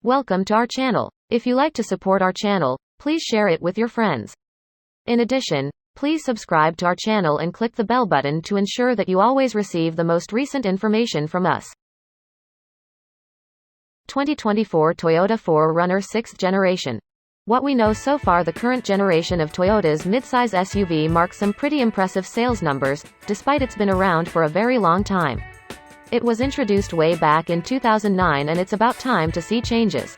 Welcome to our channel. If you like to support our channel, please share it with your friends. In addition, please subscribe to our channel and click the bell button to ensure that you always receive the most recent information from us. 2024 Toyota 4RUNNER 6th generation. What we know so far, the current generation of Toyota's midsize SUV marks some pretty impressive sales numbers, despite it's been around for a very long time. It was introduced way back in 2009 and it's about time to see changes.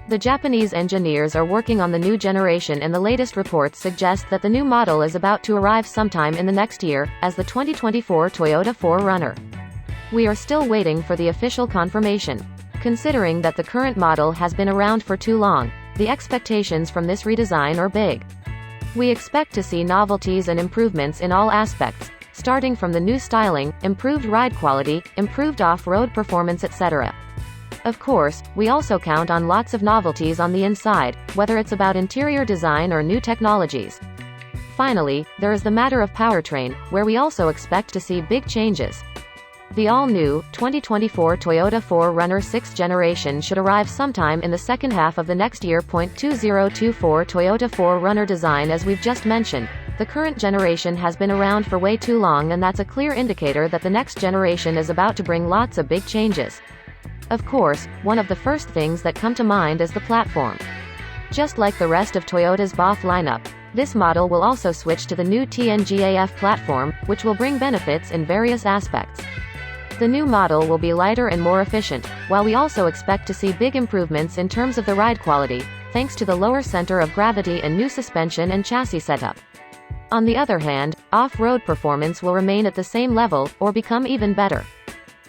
The Japanese engineers are working on the new generation and the latest reports suggest that the new model is about to arrive sometime in the next year, as the 2024 Toyota 4RUNNER. We are still waiting for the official confirmation. Considering that the current model has been around for too long, the expectations from this redesign are big. We expect to see novelties and improvements in all aspects, starting from the new styling, improved ride quality, improved off-road performance, etc. Of course, we also count on lots of novelties on the inside, whether it's about interior design or new technologies. Finally, there is the matter of powertrain, where we also expect to see big changes. The all-new, 2024 Toyota 4RUNNER 6th generation should arrive sometime in the second half of the next year. 2024 Toyota 4RUNNER design. As we've just mentioned, the current generation has been around for way too long, and that's a clear indicator that the next generation is about to bring lots of big changes. Of course, one of the first things that come to mind is the platform. Just like the rest of Toyota's BOF lineup, this model will also switch to the new TNGAF platform, which will bring benefits in various aspects. The new model will be lighter and more efficient, while we also expect to see big improvements in terms of the ride quality, thanks to the lower center of gravity and new suspension and chassis setup. On the other hand, off-road performance will remain at the same level, or become even better.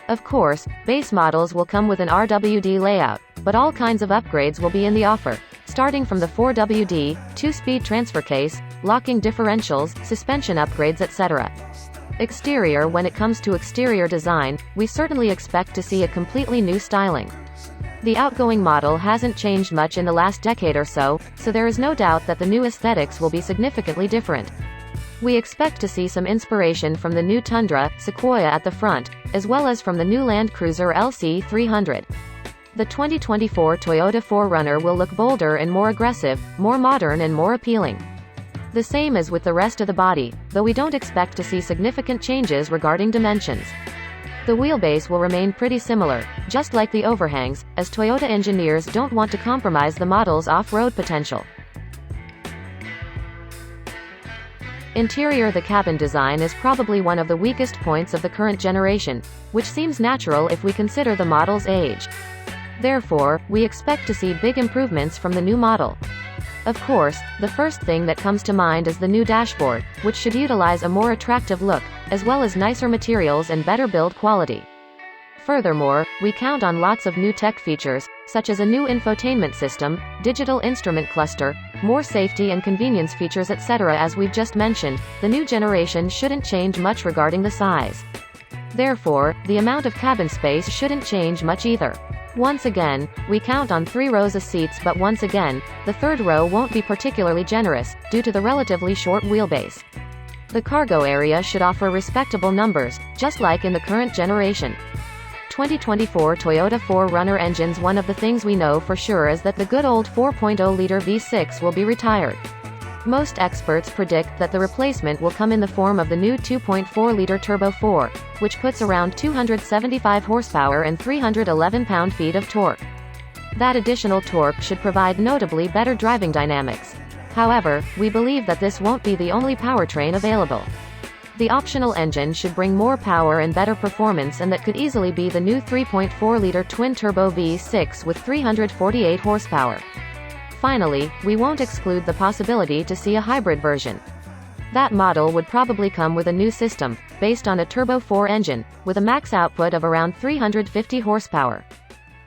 Of course, base models will come with an RWD layout, but all kinds of upgrades will be in the offer, starting from the 4WD, 2-speed transfer case, locking differentials, suspension upgrades, etc. Exterior. When it comes to exterior design, we certainly expect to see a completely new styling. The outgoing model hasn't changed much in the last decade or so there is no doubt that the new aesthetics will be significantly different. We expect to see some inspiration from the new Tundra, Sequoia at the front, as well as from the new Land Cruiser LC300. The 2024 Toyota 4RUNNER will look bolder and more aggressive, more modern and more appealing. The same as with the rest of the body, though we don't expect to see significant changes regarding dimensions. The wheelbase will remain pretty similar, just like the overhangs, as Toyota engineers don't want to compromise the model's off-road potential. Interior. The cabin design is probably one of the weakest points of the current generation, which seems natural if we consider the model's age. Therefore, we expect to see big improvements from the new model. Of course, the first thing that comes to mind is the new dashboard, which should utilize a more attractive look, as well as nicer materials and better build quality. Furthermore, we count on lots of new tech features, such as a new infotainment system, digital instrument cluster, more safety and convenience features, etc. As we've just mentioned, the new generation shouldn't change much regarding the size. Therefore, the amount of cabin space shouldn't change much either. Once again, we count on 3 rows of seats, but once again, the third row won't be particularly generous, due to the relatively short wheelbase. The cargo area should offer respectable numbers, just like in the current generation. 2024 Toyota 4RUNNER engines. One of the things we know for sure is that the good old 4.0-liter V6 will be retired. Most experts predict that the replacement will come in the form of the new 2.4-liter Turbo 4, which puts around 275 horsepower and 311 pound-feet of torque. That additional torque should provide notably better driving dynamics. However, we believe that this won't be the only powertrain available. The optional engine should bring more power and better performance, and that could easily be the new 3.4-liter twin-turbo V6 with 348 horsepower. Finally, we won't exclude the possibility to see a hybrid version. That model would probably come with a new system, based on a Turbo 4 engine, with a max output of around 350 horsepower.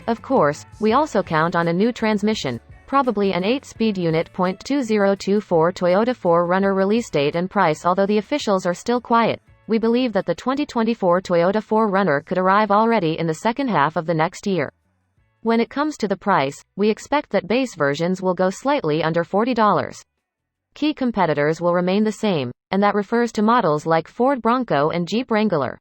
Of course, we also count on a new transmission, probably an 8-speed unit. 2024 Toyota 4RUNNER release date and price. Although the officials are still quiet, we believe that the 2024 Toyota 4RUNNER could arrive already in the second half of the next year. When it comes to the price, we expect that base versions will go slightly under $40. Key competitors will remain the same, and that refers to models like Ford Bronco and Jeep Wrangler.